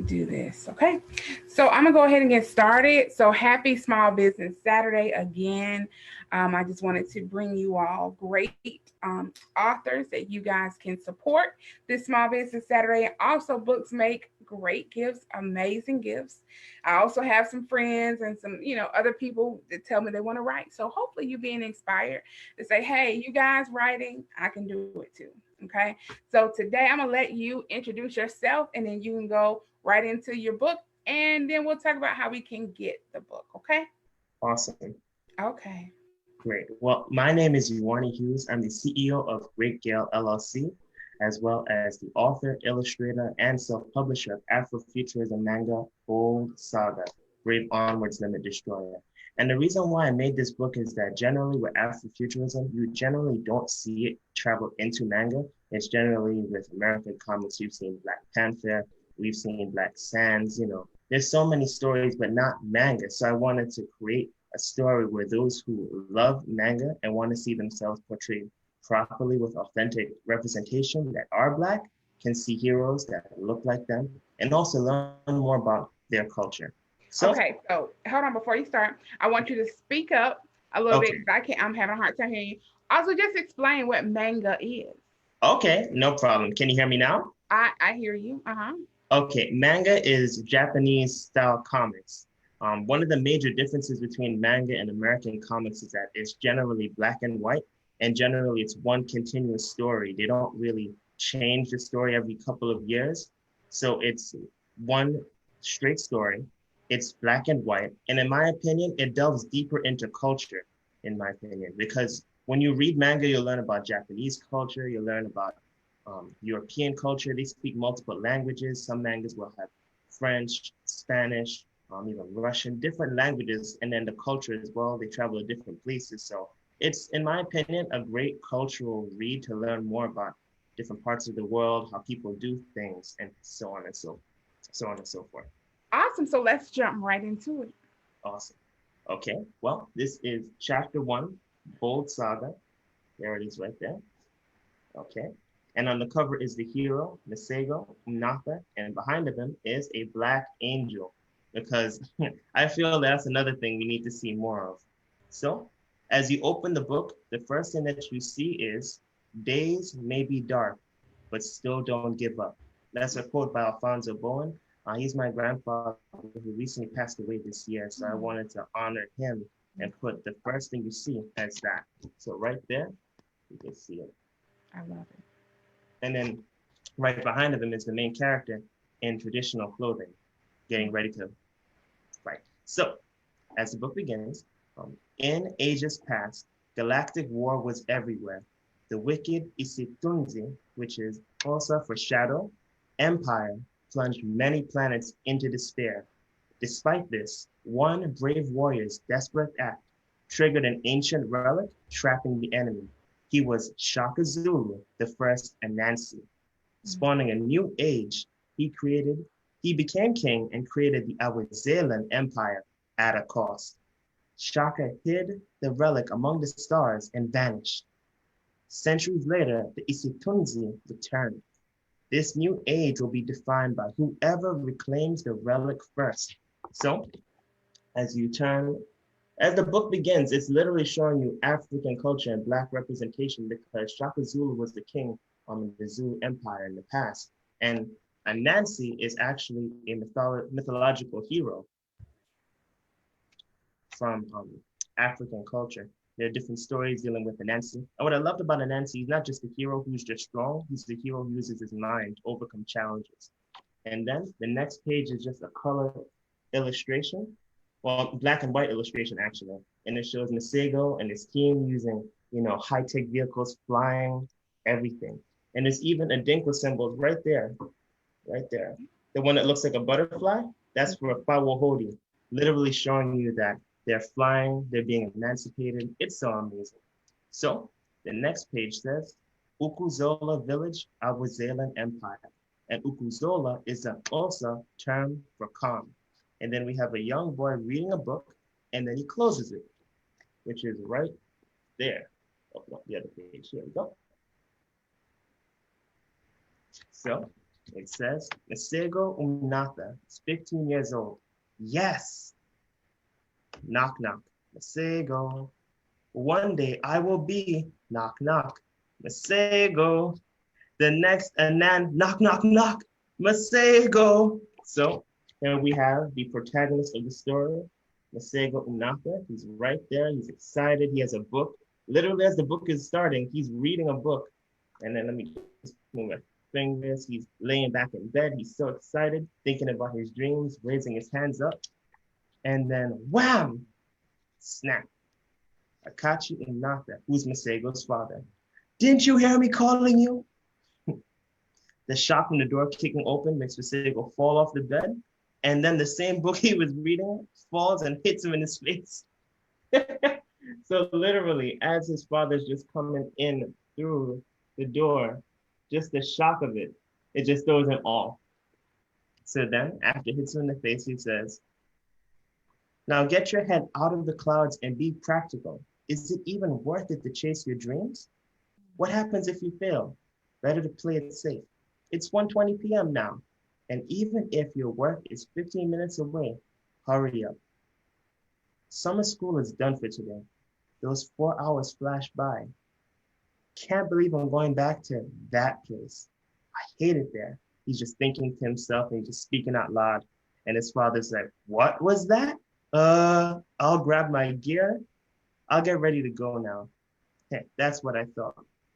do this. Okay. So I'm gonna go ahead and get started. So happy Small Business Saturday again. I just wanted to bring you all great authors that you guys can support this Small Business Saturday. Also, books make great gifts, amazing gifts. I also have some friends and some, other people that tell me they want to write. So hopefully you're being inspired to say, hey, you guys writing, I can do it too. Okay. So today I'm gonna let you introduce yourself and then you can go right into your book and then we'll talk about how we can get the book. Okay. Awesome. Okay. Great. Well, my name is Euwarnii Hughes. I'm the CEO of Great Gale LLC, as well as the author, illustrator, and self-publisher of Afrofuturism manga Bold Saga, Brave Onwards Limit Destroyer. And the reason why I made this book is that generally with Afrofuturism, you generally don't see it travel into manga. It's generally with American comics. You've seen Black Panther, we've seen Black Sands, there's so many stories, but not manga. So I wanted to create a story where those who love manga and want to see themselves portrayed properly with authentic representation that are Black can see heroes that look like them and also learn more about their culture. So, Okay. So hold on before you start. I want you to speak up a little bit okay, because I can't. I'm having a hard time hearing you. Also, just explain what manga is. okay, no problem. Can you hear me now? I hear you. Uh huh. Okay, manga is Japanese style comics. One of the major differences between manga and American comics is that it's generally black and white, and generally it's one continuous story. They don't really change the story every couple of years. So it's one straight story. It's black and white. And in my opinion, it delves deeper into culture, in my opinion, because when you read manga, you'll learn about Japanese culture, you'll learn about European culture. They speak multiple languages. Some mangas will have French, Spanish, even Russian, different languages, and then the culture as well. They travel to different places. So it's, in my opinion, a great cultural read to learn more about different parts of the world, how people do things, and so on and so forth. Awesome. So let's jump right into it. Awesome. Okay, well, this is chapter one, Bold Saga. There it is right there. Okay. And on the cover is the hero, Nisego, Umnaka, and behind of him is a black angel because I feel that's another thing we need to see more of. So as you open the book, the first thing that you see is days may be dark, but still don't give up. That's a quote by Alfonso Bowen. He's my grandfather who recently passed away this year. So I wanted to honor him and put the first thing you see as that. So right there, you can see it. I love it. And then right behind of him is the main character in traditional clothing, getting ready to fight. So, as the book begins, in ages past, galactic war was everywhere. The wicked Isitunzi, which is also for shadow, empire, plunged many planets into despair. Despite this, one brave warrior's desperate act triggered an ancient relic trapping the enemy. He was Shaka Zulu, the first Anansi. Spawning a new age, he became king and created the Awazelan Empire at a cost. Shaka hid the relic among the stars and vanished. Centuries later, the Isitunzi returned. This new age will be defined by whoever reclaims the relic first. So, as you turn as the book begins, it's literally showing you African culture and Black representation because Shaka Zulu was the king of the Zulu Empire in the past. And Anansi is actually a mythological hero from African culture. There are different stories dealing with Anansi. And what I loved about Anansi, he's not just a hero who's just strong, he's the hero who uses his mind to overcome challenges. And then the next page is just a color illustration, well, black and white illustration actually. And it shows Nisego and his team using, high-tech vehicles, flying, everything. And there's even a Dinka symbol right there. The one that looks like a butterfly, that's for a Fawahodi, literally showing you that they're flying, they're being emancipated. It's so amazing. So the next page says, Ukuzola village, Awazelan Empire. And Ukuzola is an also term for calm. And then we have a young boy reading a book, and then he closes it, which is right there. Oh, no, the other page. Here we go. So It says, Masego Umnatha is 15 years old. Yes. Knock, knock. Masego. One day I will be, knock, knock. Masego. The next, and then knock, knock, knock. Masego. So here we have the protagonist of the story, Masego Umnatha. He's right there. He's excited. He has a book. Literally, as the book is starting, he's reading a book. And then let me just move my fingers. He's laying back in bed. He's so excited, thinking about his dreams, raising his hands up. And then wham! Snap. Akachi Umnatha, who's Masego's father. Didn't you hear me calling you? The shock from the door kicking open makes Masego fall off the bed. And then the same book he was reading falls and hits him in his face. So literally, as his father's just coming in through the door, just the shock of it just throws him off. So then, after it hits him in the face, he says, now get your head out of the clouds and be practical. Is it even worth it to chase your dreams? What happens if you fail? Better to play it safe. It's 1:20 p.m. now, and even if your work is 15 minutes away, hurry up. Summer school is done for today. Those 4 hours flash by. Can't believe I'm going back to that place. I hate it there. He's just thinking to himself and he's just speaking out loud. And his father's like, what was that? I'll grab my gear. I'll get ready to go now. Hey, that's what I thought.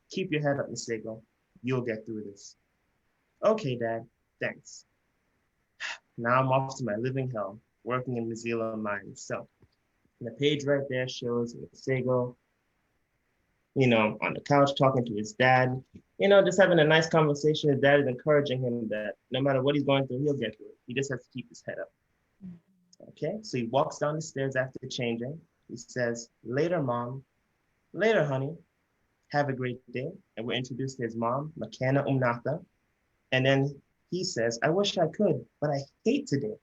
Keep your head up, Masego. You'll get through this. Okay, Dad, thanks. Now I'm off to my living hell, working in Mozilla mines. So the page right there shows Masego, on the couch talking to his dad, just having a nice conversation. His dad is encouraging him that no matter what he's going through, he'll get through it. He just has to keep his head up. Okay, so he walks down the stairs after changing. He says, later, Mom. Later, honey. Have a great day. And we're introduced to his mom, Makana Umnatha. And then he says, I wish I could, but I hate today.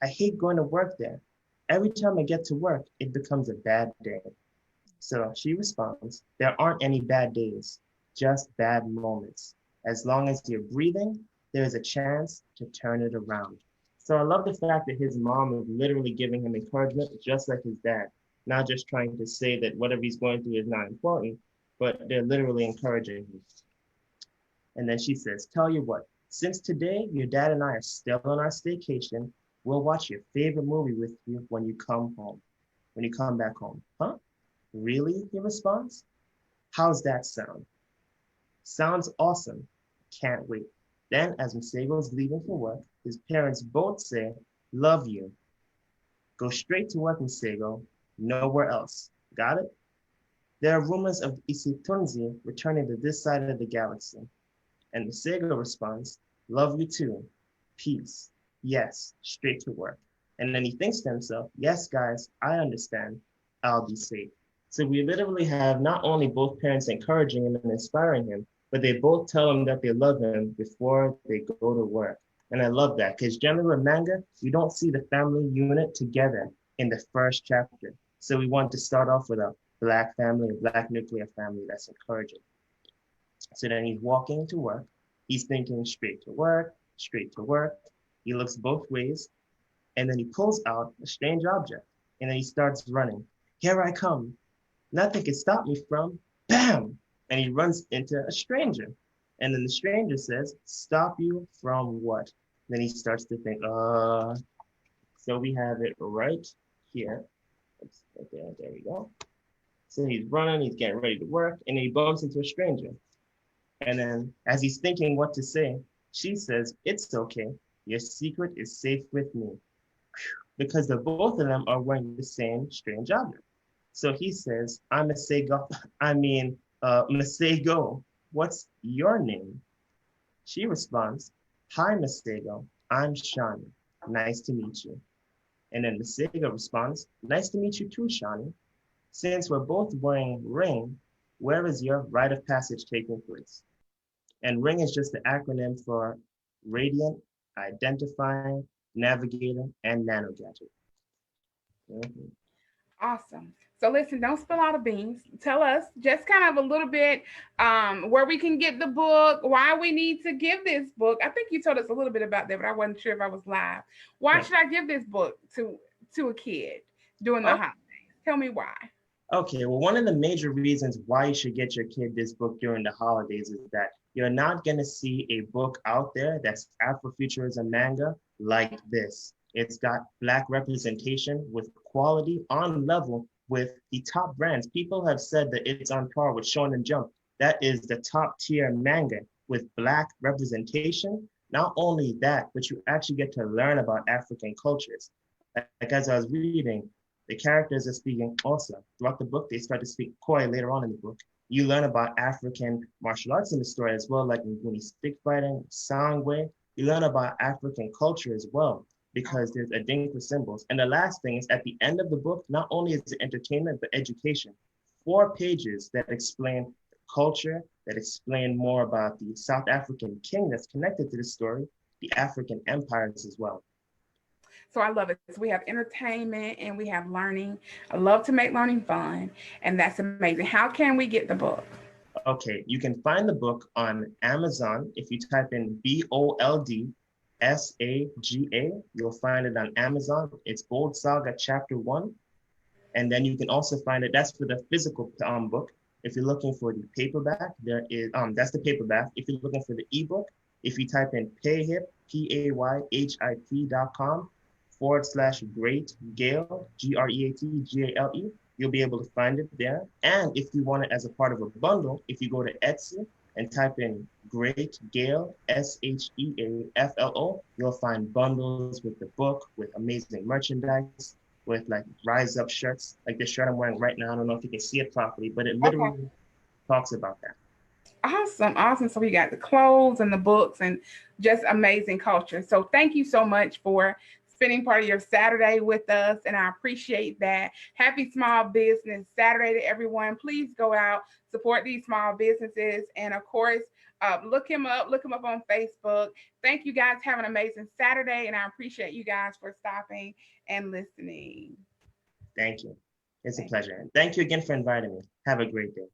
I hate going to work there. Every time I get to work, it becomes a bad day. So she responds, there aren't any bad days, just bad moments. As long as you're breathing, there's a chance to turn it around. So I love the fact that his mom is literally giving him encouragement, just like his dad, not just trying to say that whatever he's going through is not important, but they're literally encouraging him. And then she says, tell you what, since today your dad and I are still on our staycation, we'll watch your favorite movie with you when you come back home. Huh? Really? He responds. How's that sound? Sounds awesome. Can't wait. Then, as Masego's leaving for work, his parents both say, love you. Go straight to work, Masego. Nowhere else. Got it? There are rumors of Isitunzi returning to this side of the galaxy. And Masego responds, love you too. Peace. Yes, straight to work. And then he thinks to himself, yes, guys, I understand. I'll be safe. So we literally have not only both parents encouraging him and inspiring him, but they both tell him that they love him before they go to work. And I love that because generally in manga, you don't see the family unit together in the first chapter. So we want to start off with a Black family, a Black nuclear family that's encouraging. So then he's walking to work. He's thinking straight to work, straight to work. He looks both ways. And then he pulls out a strange object. And then he starts running. Here I come. Nothing can stop me from, bam! And he runs into a stranger. And then the stranger says, stop you from what? Then he starts to think, So we have it right here. There we go. So he's running, he's getting ready to work, and he bumps into a stranger. And then as he's thinking what to say, she says, it's okay. Your secret is safe with me. Because the both of them are wearing the same strange object. So he says, I'm Masego. Masego, what's your name? She responds, hi, Masego. I'm Shani. Nice to meet you. And then Masego responds, nice to meet you too, Shani. Since we're both wearing ring, where is your rite of passage taking place? And ring is just the acronym for Radiant, Identifying, Navigator, and Nano Gadget. Awesome. So listen, don't spill all the beans. Tell us just kind of a little bit where we can get the book, why we need to give this book. I think you told us a little bit about that, but I wasn't sure if I was live. Why Right. should I give this book to a kid during the holidays? Tell me why. Okay, well, one of the major reasons why you should get your kid this book during the holidays is that you're not going to see a book out there that's Afrofuturism manga like this. It's got Black representation with quality on level with the top brands. People have said that it's on par with Shonen Jump. That is the top tier manga with Black representation. Not only that, but you actually get to learn about African cultures. Like as I was reading, the characters are speaking Xhosa. Throughout the book, they start to speak Khoi later on in the book. You learn about African martial arts in the story as well, like Nguni stick fighting, Sangwe. You learn about African culture as well, because there's Adinkra symbols. And the last thing is at the end of the book, not only is it entertainment, but education. 4 pages that explain culture, that explain more about the South African king that's connected to the story, the African empires as well. So I love it. So we have entertainment and we have learning. I love to make learning fun, and that's amazing. How can we get the book? Okay, you can find the book on Amazon. If you type in BOLDSAGA, you'll find it on Amazon. It's Bold Saga Chapter 1. And then you can also find it, that's for the physical book. If you're looking for the paperback, that's the paperback. If you're looking for the ebook, if you type in payhip, payhip.com/great Gale, GREATGALE, you'll be able to find it there. And if you want it as a part of a bundle, if you go to Etsy and type in Great Gale, SHEAFLO, you'll find bundles with the book, with amazing merchandise, with like rise up shirts, like this shirt I'm wearing right now. I don't know if you can see it properly, but it Okay. literally talks about that. Awesome, awesome. So we got the clothes and the books and just amazing culture. So thank you so much for spending part of your Saturday with us, and I appreciate that. Happy Small Business Saturday to everyone. Please go out, support these small businesses, and of course, look him up. Look him up on Facebook. Thank you guys. Have an amazing Saturday, and I appreciate you guys for stopping and listening. Thank you. It's a Thank you. pleasure. And thank you again for inviting me. Have a great day.